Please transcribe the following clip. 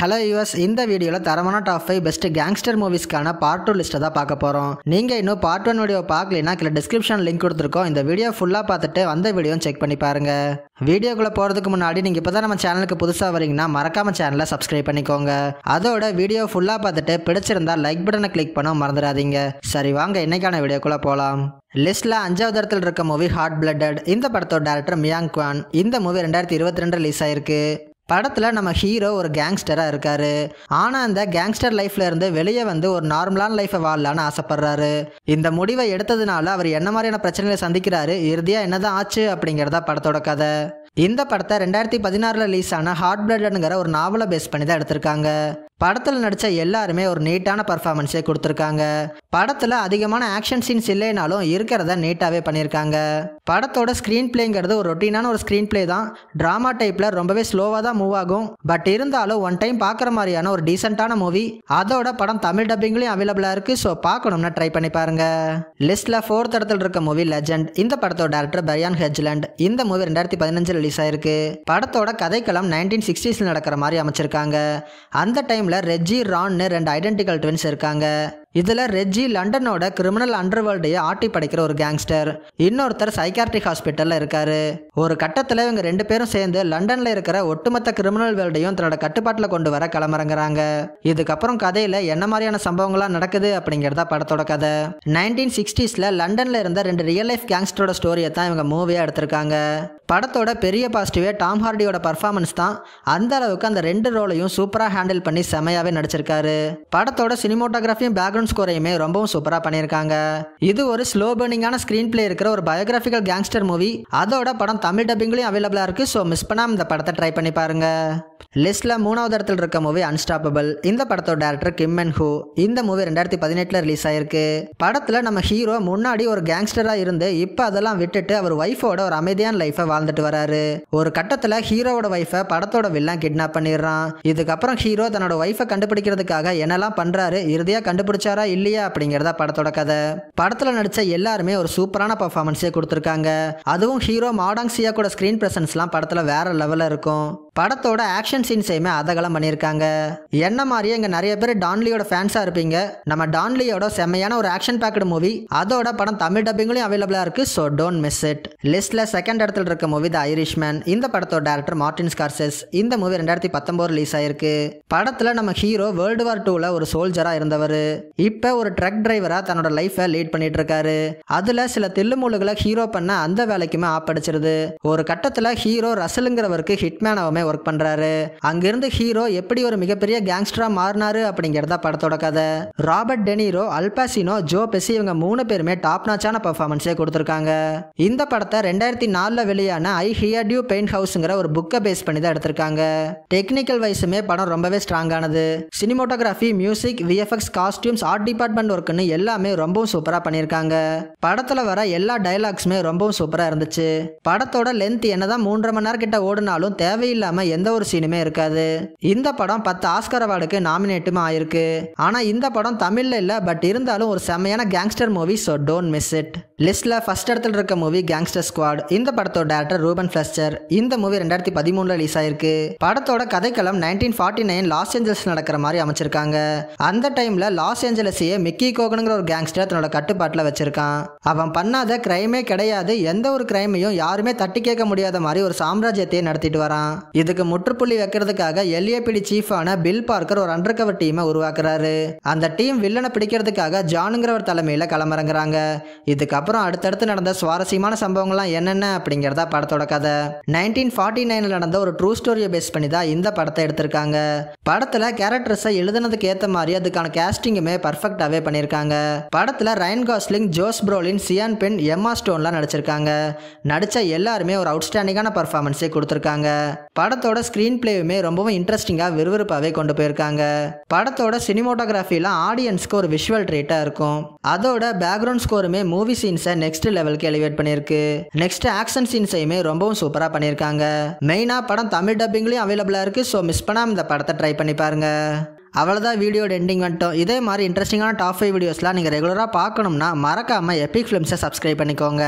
Hello US, இந்த வீடியோவில் தரமான டாப் 5 பெஸ்ட் கேங்ஸ்டர் மூவிஸ்க்கான பார்ட் 2 லிஸ்ட்டை தான் பார்க்க போகிறோம். நீங்கள் இன்னும் பார்ட் 1 வீடியோ பார்க்கலைன்னா கீழே டிஸ்கிரிப்ஷன் லிங்க் கொடுத்துருக்கோம். இந்த வீடியோ ஃபுல்லாக பார்த்துட்டு அந்த வீடியோவும் செக் பண்ணி பாருங்கள். வீடியோக்குள்ளே போகிறதுக்கு முன்னாடி நீங்கள் இப்போ தான் நம்ம சேனலுக்கு புதுசாக வரீங்கன்னா மறக்காம சேனலை சப்ஸ்கிரைப் பண்ணிக்கோங்க. அதோட வீடியோ ஃபுல்லாக பார்த்துட்டு பிடிச்சிருந்தா லைக் பட்டனை கிளிக் பண்ண மறந்துடாதீங்க. சரி வாங்க இன்னைக்கான வீடியோக்குள்ளே போகலாம். லிஸ்ட்டில் 5வது இடத்துல இருக்க மூவி ஹாட் பிளட்டட். இந்த படத்தோட டேரக்டர் மியாங் குவான். இந்த மூவி 2022 ரிலீஸ் ஆயிருக்கு. படத்தில் நம்ம ஹீரோ ஒரு கேங்ஸ்டராக இருக்காரு. ஆனால் அந்த கேங்ஸ்டர் லைஃப்ல இருந்து வெளியே வந்து ஒரு நார்மலான லைஃப்பை வாழலான்னு ஆசைப்படுறாரு. இந்த முடிவை எடுத்ததுனால அவர் என்ன மாதிரியான பிரச்சனைகளை சந்திக்கிறாரு, இறுதியாக என்னதான் ஆச்சு அப்படிங்கிறதா படத்தோட கதை. இந்த படத்தை 2016 ரிலீஸ் ஆன ஹாட் பிளட்டட்ங்கிற ஒரு நாவலை பேஸ் பண்ணி தான் எடுத்திருக்காங்க. படத்தில் நடித்த எல்லாருமே ஒரு நீட்டான பர்ஃபார்மன்ஸே கொடுத்துருக்காங்க. படத்தில் அதிகமான ஆக்ஷன் சீன்ஸ் இல்லைனாலும் இருக்கிறத நீட்டாகவே பண்ணியிருக்காங்க. படத்தோட ஸ்க்ரீன் பிளேங்கிறது ஒரு ரொட்டீனான ஒரு ஸ்க்ரீன் பிளே தான். ட்ராமா டைப்பில் ரொம்பவே ஸ்லோவாக தான் மூவ் ஆகும். பட் இருந்தாலும் ஒன் டைம் பார்க்குற மாதிரியான ஒரு டீசெண்டான மூவி. அதோட படம் தமிழ் டப்பிங்லேயும் அவைலபிளாக இருக்குது. ஸோ பார்க்கணும்னா ட்ரை பண்ணி பாருங்க. லிஸ்ட்டில் 4th இடத்துல இருக்க மூவி லெஜண்ட். இந்த படத்தோட டேரக்டர் பிரையான் ஹெஜ்லண்ட். இந்த மூவி 2015 ரிலீஸ் ஆயிருக்கு. படத்தோட கதைக்களம் 1960s நடக்கிற மாதிரி அமைச்சிருக்காங்க. அந்த டைம் ரெஜ்ஜி ரான்னு 2 ஐடென்டிக்கல் ட்வின்ஸ் இருக்காங்க. இதுல ரெஜ்ஜி லண்டனோட கிரிமினல் அண்டர்வேர்ல்டையே ஆட்டி படைக்கிற ஒரு கேங்ஸ்டர். இன்னொருத்தர் சைக்காட்ரிக் ஹாஸ்பிட்டல்ல இருக்காரு. ஒரு கட்டத்துல இவங்க 2 பேரும் சேர்ந்து லண்டன்ல இருக்கிற ஒட்டுமொத்த கிரிமினல் வேர்ல்டையும் தன்னோட கட்டுப்பாட்டுல கொண்டு வர களமிறங்குறாங்க. இதுக்கப்புறம் கதையில என்ன மாதிரியான சம்பவங்கள்லாம் நடக்குது அப்படிங்கிறதா படத்தோட கதை. 1960sல லண்டன்ல இருந்த 2 ரியல் லைஃப் கேங்ஸ்டரோட ஸ்டோரியை தான் இவங்க மூவியா எடுத்திருக்காங்க. படத்தோட பெரிய பாசிட்டிவே டாம் ஹார்டியோட பர்ஃபார்மன்ஸ் தான். அந்த அளவுக்கு அந்த 2 ரோலையும் சூப்பரா ஹேண்டில் பண்ணி செமையாவே நடிச்சிருக்காரு. படத்தோட சினிமோட்டோகிராஃபியும் பேக்ரவுண்ட் ஸ்கோரையுமே ரொம்பவும் சூப்பரா பண்ணியிருக்காங்க. இது ஒரு ஸ்லோ பர்னிங்கான ஸ்கிரீன் பிளே இருக்கிற ஒரு பயோகிராபிக்கல் கேங்ஸ்டர் மூவி. அதோட படம் தமிழ் டப்பிங்லயும் அவைலபிளா இருக்கு. ஸோ மிஸ் பண்ணாம இந்த படத்தை ட்ரை பண்ணி பாருங்க. லிஸ்ட்ல 3வது இடத்துல இருக்க மூவி அன்ஸ்டாப்பபிள். இந்த படத்தோட டேரக்டர் கிம் மென் ஹூ. இந்த மூவி 2018 ரிலீஸ் ஆயிருக்கு. படத்துல நம்ம ஹீரோ முன்னாடி ஒரு கேங்ஸ்டரா இருந்து இப்ப அதெல்லாம் விட்டுட்டு அவர் ஒய்ஃபோட ஒரு அமைதியான லைஃபை வாழ்ந்துட்டு வராரு. ஒரு கட்டத்துல ஹீரோவோட ஒய்ஃபை படத்தோட வில்லன் கிட்னாப் பண்ணிடுறான். இதுக்கப்புறம் ஹீரோ தன்னோட ஒய்ஃபை கண்டுபிடிக்கிறதுக்காக என்னெல்லாம் பண்றாரு, இறுதியா கண்டுபிடிச்சாரா இல்லையா அப்படிங்கிறதா படத்தோட கதை. படத்துல நடிச்ச எல்லாருமே ஒரு சூப்பரான பர்ஃபார்மன்ஸே கொடுத்திருக்காங்க. அதுவும் ஹீரோ மாடாங் சியா கூட ஸ்கிரீன் பிரசன்ஸ்லாம் படத்துல வேற லெவல்ல இருக்கும். படத்தோட ஆக்ஷன் சீன்ஸையுமே அதகலம் பண்ணியிருக்காங்க. என்ன மாதிரியே இங்க நிறைய பேர் டான்லியோட ஃபேன்ஸா இருப்பீங்க. நம்ம டான்லியோட செம்மையான ஒரு ஆக்ஷன் பேக்டு மூவி. அதோட படம் தமிழ் டப்பிங்லயும் அவைலபிளா இருக்கு. So don't miss it. லிஸ்ட்ல 2nd இடத்துல இருக்க மூவி தி ஐரிஷ்மேன். இந்த படத்தோட டேரக்டர் மார்டின் ஸ்கார்செஸ். இந்த மூவி 2019 ரிலீஸ் ஆயிருக்கு. படத்துல நம்ம ஹீரோ வேர்ல்டு வார் 2ல ஒரு சோல்ஜரா இருந்தவர். இப்ப ஒரு ட்ரக் டிரைவரா தன்னோட லைஃபை லீட் பண்ணிட்டு இருக்காரு. அதுல சில தில்லுமுள்ளுகளை ஹீரோ பண்ண அந்த வேலைக்குமே ஆப்படிச்சிருது. ஒரு கட்டத்துல ஹீரோ ரசலுங்கிறவருக்கு ஹிட்மேனாவுமே ஒர்க் பண்றாரு. அங்கிருந்து ஹீரோ எப்படி ஒரு மிகப்பெரிய கேங்ஸ்டரா மாறினாரு அப்படிங்கறத படத்தோட கதை. ராபர்ட் டெனிரோ, அல் பாசினோ, ஜோ பெசி இவங்க 3 பேருமே டாப் நாச்சான பர்ஃபார்மன்ஸே கொடுத்திருக்காங்க. இந்த படத்தை 2004ல வெளியான ஐ ஹியர்ட் யூ பெயிண்ட் ஹவுஸ்ங்கிற ஒரு புக்கை பேஸ் பண்ணி தான் எடுத்திருக்காங்க. டெக்னிக்கல் வைஸுமே படம் ரொம்பவே ஸ்ட்ராங்கானது. Cinematography, music, VFX, costumes, art department ஒர்க்குன்னு எல்லாமே ரொம்பவும் சூப்பரா பண்ணியிருக்காங்க. படத்துல வர எல்லா டயலாக்ஸுமே ரொம்பவும் சூப்பரா இருந்துச்சு. படத்தோட லென்த் என்னதான் 3.5 மணி நேரம் கிட்ட ஓடினாலும் தேவையில்லாம எந்த ஒரு சீனுமே இருக்காது. இந்த படம் 10 ஆஸ்கர் அவார்டுக்கு நாமினேட்டுமே ஆயிருக்கு. ஆனா இந்த படம் தமிழ்ல இல்ல, பட் இருந்தாலும் ஒரு செம்மையான gangster movie. So don't miss it. லிஸ்ட்ல 1st இடத்துல இருக்க மூவி கேங்ஸ்டர் ஸ்குவாட். இந்த படத்தோட டேரக்டர் ரூபன் ஃபிளெச்சர். இந்த மூவி 2013 ரிலீஸ் ஆயிருக்கு. படத்தோட கதைக்களம் 1949 லாஸ் ஏஞ்சல்ஸ் நடக்கிற மாதிரி அமைச்சிருக்காங்க. அந்த டைம்ல லாஸ் ஏஞ்சல்ஸையே மிக்கி கோகனுங்கிற ஒரு கேங்ஸ்டர் தன்னோட கட்டுப்பாட்டுல வச்சிருக்கான். அவன் பண்ணாத கிரைமே கிடையாது. எந்த ஒரு கிரைமையும் யாருமே தட்டி கேட்க முடியாத மாதிரி ஒரு சாம்ராஜ்யத்தையே நடத்திட்டு வரான். இதுக்கு முற்றுப்புள்ளி வைக்கிறதுக்காக எல்ஏபிடி சீஃபான பில் பார்க்கர் ஒரு அண்டர் கவர் டீமை உருவாக்குறாரு. அந்த டீம் வில்லனை பிடிக்கிறதுக்காக ஜானுங்கிறவர் தலைமையில களமிறங்குறாங்க. இதுக்கப்புறம் அடுத்தடுத்து நடந்த சுவாரஸ்யமான சம்பவங்கள்லாம் என்னென்ன அப்படிங்கிறதா படத்தோட கதை. 1949 நடந்த ஒரு ட்ரூ ஸ்டோரியை பேஸ் பண்ணி தான் இந்த படத்தை எடுத்திருக்காங்க. படத்துல கேரக்டர்ஸை எழுதுனதுக்கு ஏற்ற மாதிரி அதுக்கான கேஸ்டிங்குமே பர்ஃபெக்டாவே பண்ணியிருக்காங்க. படத்துல Ryan Gosling, Josh Brolin, Sean Penn, Emma ஸ்டோன்லாம் நடிச்சிருக்காங்க. நடிச்ச எல்லாருமே ஒரு அவுட்ஸ்டாண்டிங்கான பர்ஃபார்மன்ஸே கொடுத்திருக்காங்க. படத்தோட ஸ்கிரீன் பிளேயுமே ரொம்பவும் இன்ட்ரெஸ்டிங்கா விறுவிறுப்பாவே கொண்டு போயிருக்காங்க. படத்தோட சினிமோட்டோகிராஃபிலாம் ஆடியன்ஸ்க்கு ஒரு விஷுவல் ட்ரீட்டா இருக்கும். அதோட பேக்ரவுண்ட் ஸ்கோருமே மூவி சீன்ஸை நெக்ஸ்ட் லெவலுக்கு எலிவேட் பண்ணிருக்கு. நெக்ஸ்ட் ஆக்ஷன் சீன்ஸையுமே ரொம்பவும் சூப்பரா பண்ணியிருக்காங்க. மெயினா படம் தமிழ் டப்பிங்லயும் அவைலபிளா இருக்கு. ஸோ மிஸ் பண்ணாம இந்த படத்தை ட்ரை பண்ணி பாருங்க. அவ்வளோதான், வீடியோட எண்டிங் வந்துட்டோம். இதே மாதிரி இன்ட்ரெஸ்டிங்கான டாப் 5 வீடியோஸ்லாம் நீங்கள் ரெகுலராக பார்க்கணும்னா மறக்காமல் எபிக் ஃபிலிம்ஸை சப்ஸ்கிரைப் பண்ணிக்கோங்க.